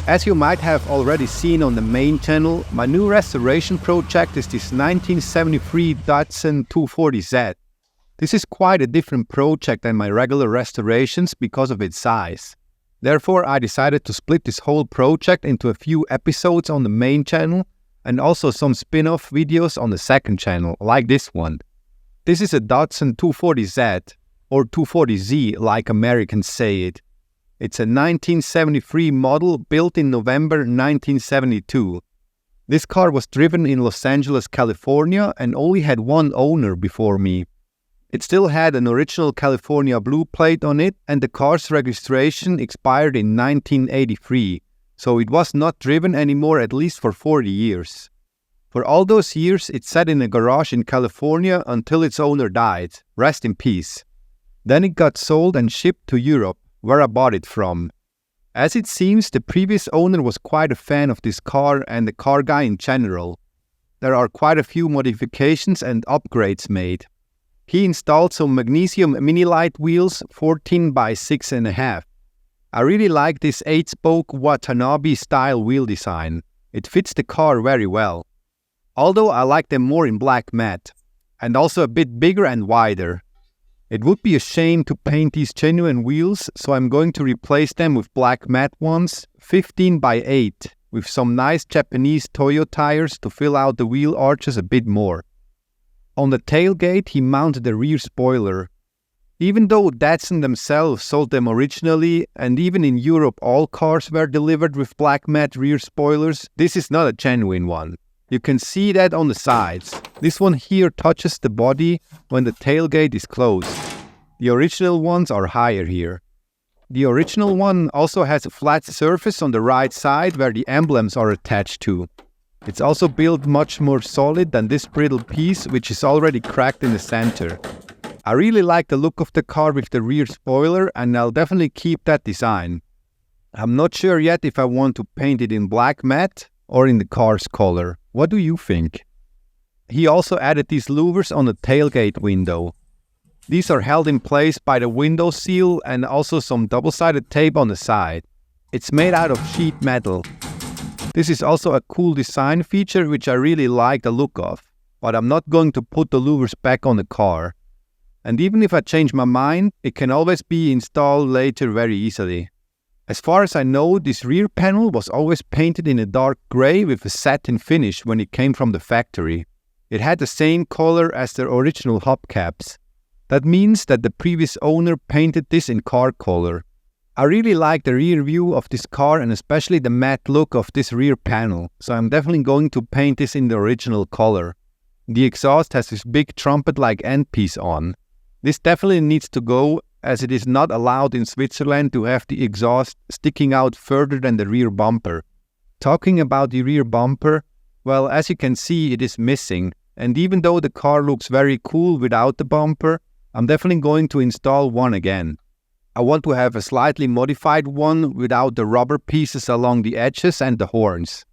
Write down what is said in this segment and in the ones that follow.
As you might have already seen on the main channel, my new restoration project is this 1973 Datsun 240Z. This is quite a different project than my regular restorations because of its size. Therefore, I decided to split this whole project into a few episodes on the main channel and also some spin-off videos on the second channel, like this one. This is a Datsun 240Z, or 240Z like Americans say it. It's a 1973 model built in November 1972. This car was driven in Los Angeles, California and only had one owner before me. It still had an original California blue plate on it and the car's registration expired in 1983, so it was not driven anymore at least for 40 years. For all those years it sat in a garage in California until its owner died, rest in peace. Then it got sold and shipped to Europe, where I bought it from. As it seems, the previous owner was quite a fan of this car and the car guy in general. There are quite a few modifications and upgrades made. He installed some magnesium mini-light wheels 14 by 6.5. I really like this 8-spoke Watanabe style wheel design. It fits the car very well. Although I like them more in black matte, and also a bit bigger and wider. It would be a shame to paint these genuine wheels, so I'm going to replace them with black matte ones, 15 by 8, with some nice Japanese Toyo tires to fill out the wheel arches a bit more. On the tailgate he mounted a rear spoiler. Even though Datsun themselves sold them originally, and even in Europe all cars were delivered with black matte rear spoilers, this is not a genuine one. You can see that on the sides. This one here touches the body when the tailgate is closed. The original ones are higher here. The original one also has a flat surface on the right side where the emblems are attached to. It's also built much more solid than this brittle piece, which is already cracked in the center. I really like the look of the car with the rear spoiler and I'll definitely keep that design. I'm not sure yet if I want to paint it in black matte or in the car's color. What do you think? He also added these louvers on the tailgate window. These are held in place by the window seal and also some double-sided tape on the side. It's made out of sheet metal. This is also a cool design feature which I really like the look of, but I'm not going to put the louvers back on the car. And even if I change my mind, it can always be installed later very easily. As far as I know, this rear panel was always painted in a dark grey with a satin finish when it came from the factory. It had the same color as the original hubcaps. That means that the previous owner painted this in car color. I really like the rear view of this car and especially the matte look of this rear panel, so I'm definitely going to paint this in the original color. The exhaust has this big trumpet-like end piece on. This definitely needs to go, as it is not allowed in Switzerland to have the exhaust sticking out further than the rear bumper. Talking about the rear bumper, well, as you can see, it is missing, and even though the car looks very cool without the bumper, I'm definitely going to install one again. I want to have a slightly modified one without the rubber pieces along the edges and the horns.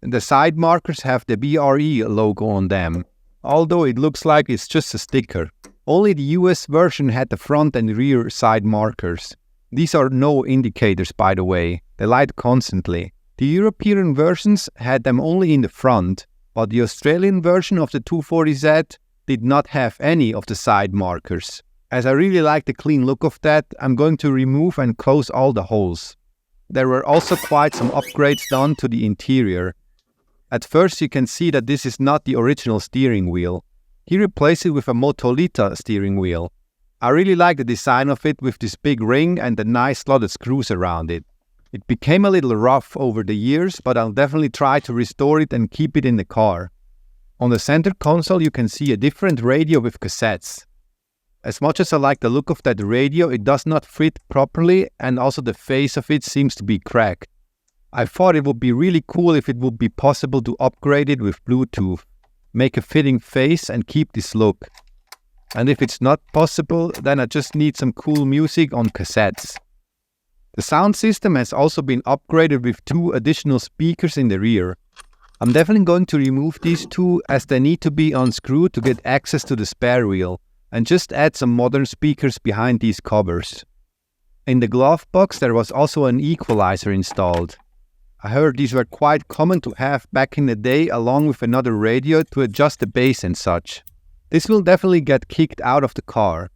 And the side markers have the BRE logo on them, although it looks like it's just a sticker. Only the US version had the front and rear side markers. These are no indicators, by the way. They light constantly. The European versions had them only in the front, but the Australian version of the 240Z did not have any of the side markers. As I really like the clean look of that, I'm going to remove and close all the holes. There were also quite some upgrades done to the interior. At first you can see that this is not the original steering wheel. He replaced it with a Motolita steering wheel. I really like the design of it with this big ring and the nice slotted screws around it. It became a little rough over the years, but I'll definitely try to restore it and keep it in the car. On the center console you can see a different radio with cassettes. As much as I like the look of that radio, it does not fit properly and also the face of it seems to be cracked. I thought it would be really cool if it would be possible to upgrade it with Bluetooth. Make a fitting face and keep this look. And if it's not possible, then I just need some cool music on cassettes. The sound system has also been upgraded with 2 additional speakers in the rear. I'm definitely going to remove these 2 as they need to be unscrewed to get access to the spare wheel, and just add some modern speakers behind these covers. In the glove box there was also an equalizer installed. I heard these were quite common to have back in the day along with another radio to adjust the bass and such. This will definitely get kicked out of the car.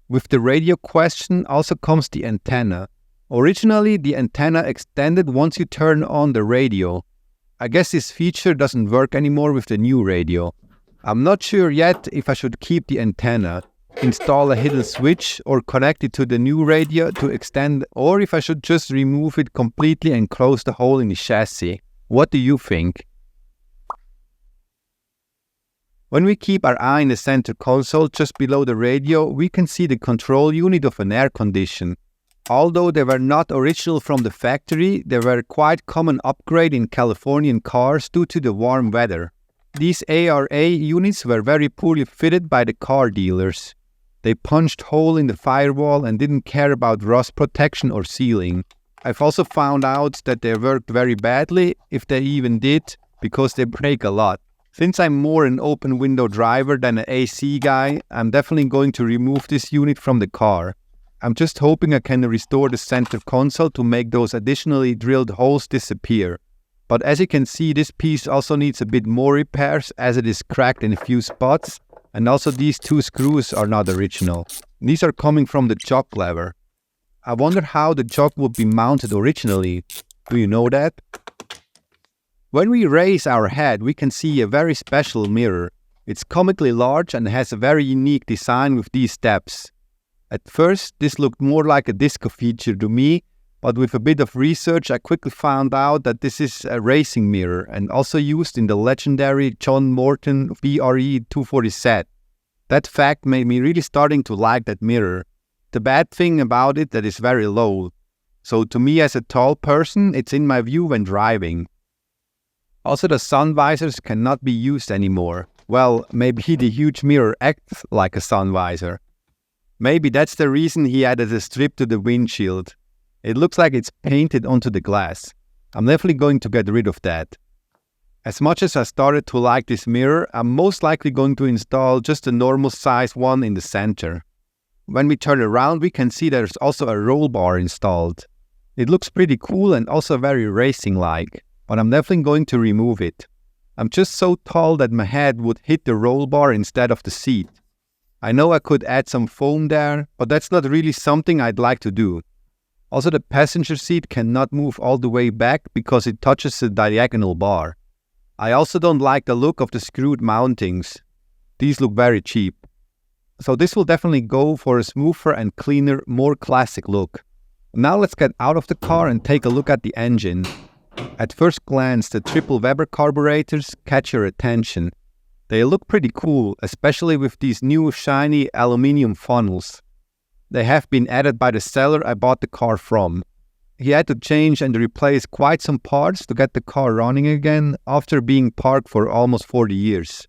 With the radio question also comes the antenna. Originally, the antenna extended once you turn on the radio. I guess this feature doesn't work anymore with the new radio. I'm not sure yet if I should keep the antenna, install a hidden switch or connect it to the new radio to extend, or if I should just remove it completely and close the hole in the chassis. What do you think? When we keep our eye in the center console just below the radio, we can see the control unit of an air condition. Although they were not original from the factory, they were a quite common upgrade in Californian cars due to the warm weather. These ARA units were very poorly fitted by the car dealers. They punched hole in the firewall and didn't care about rust protection or sealing. I've also found out that they worked very badly, if they even did, because they break a lot. Since I'm more an open window driver than an AC guy, I'm definitely going to remove this unit from the car. I'm just hoping I can restore the center console to make those additionally drilled holes disappear. But as you can see, this piece also needs a bit more repairs as it is cracked in a few spots, and also these two screws are not original. These are coming from the jog lever. I wonder how the jog would be mounted originally. Do you know that? When we raise our head, we can see a very special mirror. It's comically large and has a very unique design with these steps. At first, this looked more like a disco feature to me, but with a bit of research I quickly found out that this is a racing mirror and also used in the legendary John Morton BRE 240Z. That fact made me really starting to like that mirror. The bad thing about it that it's very low. So to me as a tall person, it's in my view when driving. Also, the sun visors cannot be used anymore. Well, maybe the huge mirror acts like a sun visor. Maybe that's the reason he added a strip to the windshield. It looks like it's painted onto the glass. I'm definitely going to get rid of that. As much as I started to like this mirror, I'm most likely going to install just a normal size one in the center. When we turn around, we can see there's also a roll bar installed. It looks pretty cool and also very racing-like. But I'm definitely going to remove it. I'm just so tall that my head would hit the roll bar instead of the seat. I know I could add some foam there, but that's not really something I'd like to do. Also, the passenger seat cannot move all the way back because it touches the diagonal bar. I also don't like the look of the screwed mountings. These look very cheap. So this will definitely go for a smoother and cleaner, more classic look. Now let's get out of the car and take a look at the engine. At first glance, the triple Weber carburetors catch your attention. They look pretty cool, especially with these new shiny aluminium funnels. They have been added by the seller I bought the car from. He had to change and replace quite some parts to get the car running again after being parked for almost 40 years.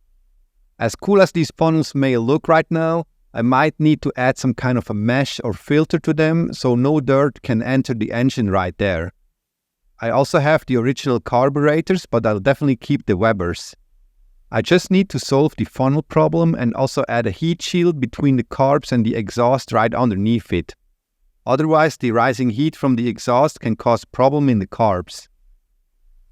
As cool as these funnels may look right now, I might need to add some kind of a mesh or filter to them so no dirt can enter the engine right there. I also have the original carburetors, but I'll definitely keep the Webers. I just need to solve the funnel problem and also add a heat shield between the carbs and the exhaust right underneath it. Otherwise, the rising heat from the exhaust can cause problem in the carbs.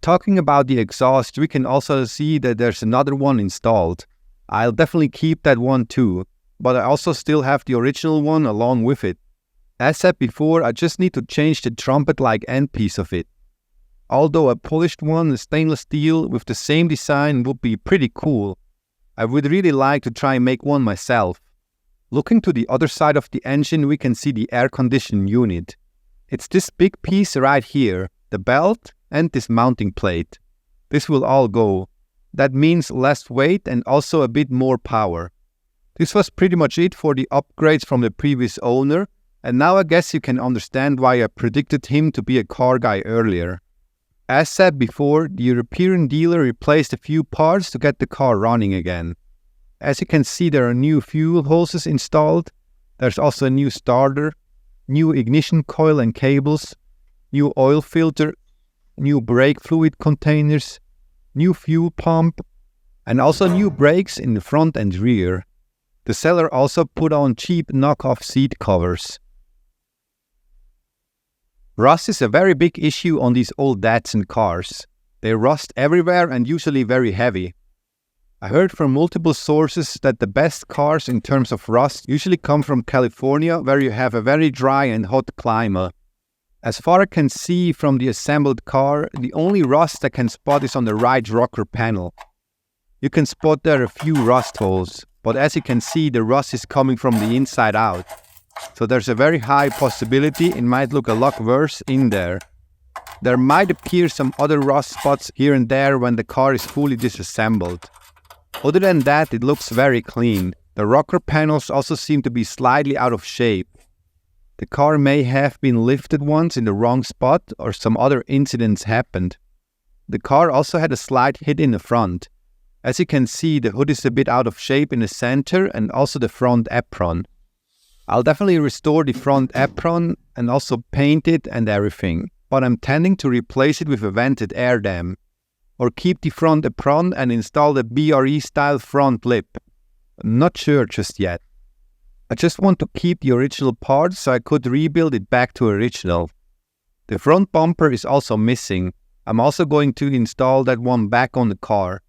Talking about the exhaust, we can also see that there's another one installed. I'll definitely keep that one too, but I also still have the original one along with it. As said before, I just need to change the trumpet-like end piece of it. Although a polished one, stainless steel, with the same design would be pretty cool. I would really like to try and make one myself. Looking to the other side of the engine, we can see the air conditioning unit. It's this big piece right here, the belt and this mounting plate. This will all go. That means less weight and also a bit more power. This was pretty much it for the upgrades from the previous owner, and now I guess you can understand why I predicted him to be a car guy earlier. As said before, the European dealer replaced a few parts to get the car running again. As you can see, there are new fuel hoses installed. There's also a new starter, new ignition coil and cables, new oil filter, new brake fluid containers, new fuel pump, and also new brakes in the front and rear. The seller also put on cheap knockoff seat covers. Rust is a very big issue on these old Datsun cars. They rust everywhere and usually very heavy. I heard from multiple sources that the best cars in terms of rust usually come from California, where you have a very dry and hot climate. As far as I can see from the assembled car, the only rust I can spot is on the right rocker panel. You can spot there a few rust holes, but as you can see, the rust is coming from the inside out. So there's a very high possibility it might look a lot worse in there. There might appear some other rust spots here and there when the car is fully disassembled. Other than that, it looks very clean. The rocker panels also seem to be slightly out of shape. The car may have been lifted once in the wrong spot or some other incidents happened. The car also had a slight hit in the front. As you can see, the hood is a bit out of shape in the center and also the front apron. I'll definitely restore the front apron and also paint it and everything, but I'm tending to replace it with a vented air dam, or keep the front apron and install the BRE style front lip. Not sure just yet. I just want to keep the original parts so I could rebuild it back to original. The front bumper is also missing. I'm also going to install that one back on the car.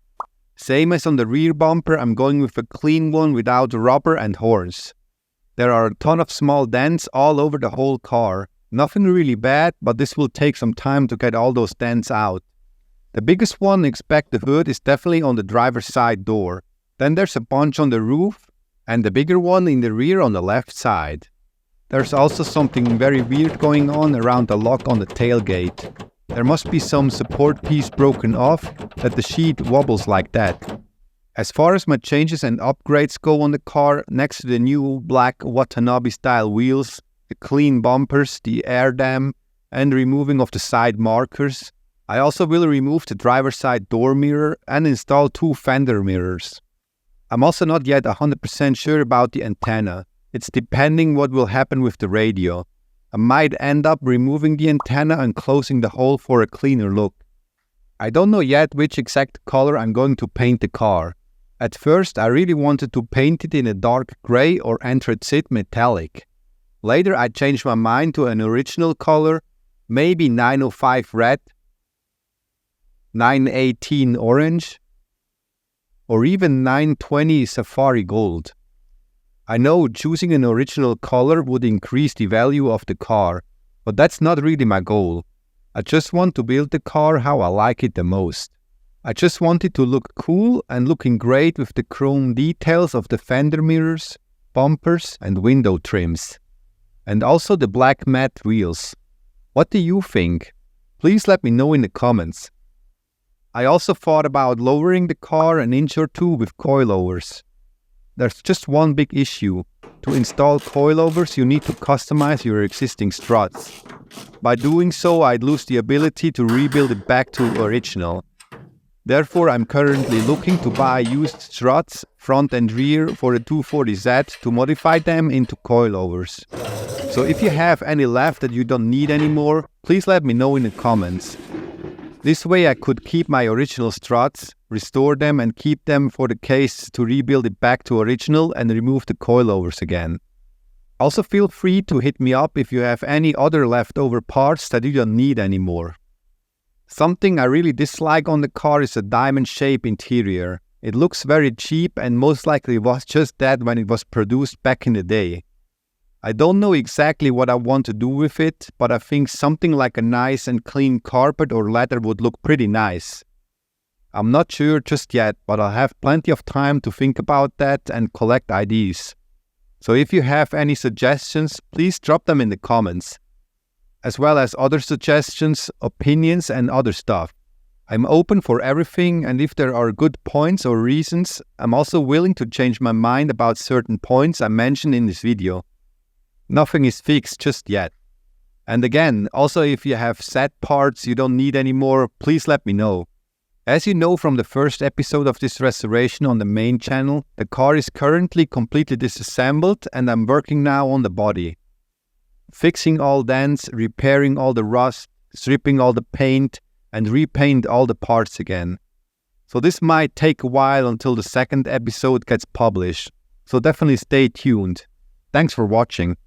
Same as on the rear bumper, I'm going with a clean one without rubber and horns. There are a ton of small dents all over the whole car. Nothing really bad, but this will take some time to get all those dents out. The biggest one, expect the hood, is definitely on the driver's side door. Then there's a bunch on the roof, and the bigger one in the rear on the left side. There's also something very weird going on around the lock on the tailgate. There must be some support piece broken off that the sheet wobbles like that. As far as my changes and upgrades go on the car, next to the new black Watanabe style wheels, the clean bumpers, the air dam, and removing of the side markers, I also will remove the driver's side door mirror and install 2 fender mirrors. I'm also not yet 100% sure about the antenna. It's depending what will happen with the radio. I might end up removing the antenna and closing the hole for a cleaner look. I don't know yet which exact color I'm going to paint the car. At first I really wanted to paint it in a dark grey or anthracite metallic. Later I changed my mind to an original color, maybe 905 red, 918 orange, or even 920 safari gold. I know choosing an original color would increase the value of the car, but that's not really my goal. I just want to build the car how I like it the most. I just want it to look cool and looking great with the chrome details of the fender mirrors, bumpers and window trims. And also the black matte wheels. What do you think? Please let me know in the comments. I also thought about lowering the car an inch or two with coilovers. There's just one big issue. To install coilovers, you need to customize your existing struts. By doing so, I'd lose the ability to rebuild it back to original. Therefore, I'm currently looking to buy used struts, front and rear, for the 240Z to modify them into coilovers. So if you have any left that you don't need anymore, please let me know in the comments. This way I could keep my original struts, restore them and keep them for the case to rebuild it back to original and remove the coilovers again. Also feel free to hit me up if you have any other leftover parts that you don't need anymore. Something I really dislike on the car is a diamond shape interior. It looks very cheap and most likely was just that when it was produced back in the day. I don't know exactly what I want to do with it, but I think something like a nice and clean carpet or leather would look pretty nice. I'm not sure just yet, but I'll have plenty of time to think about that and collect ideas. So if you have any suggestions, please drop them in the comments. As well as other suggestions, opinions and other stuff. I'm open for everything, and if there are good points or reasons, I'm also willing to change my mind about certain points I mentioned in this video. Nothing is fixed just yet. And again, also if you have set parts you don't need anymore, please let me know. As you know from the first episode of this restoration on the main channel, the car is currently completely disassembled and I'm working now on the body. Fixing all dents, repairing all the rust, stripping all the paint and repaint all the parts again. So this might take a while until the second episode gets published, so definitely stay tuned. Thanks for watching.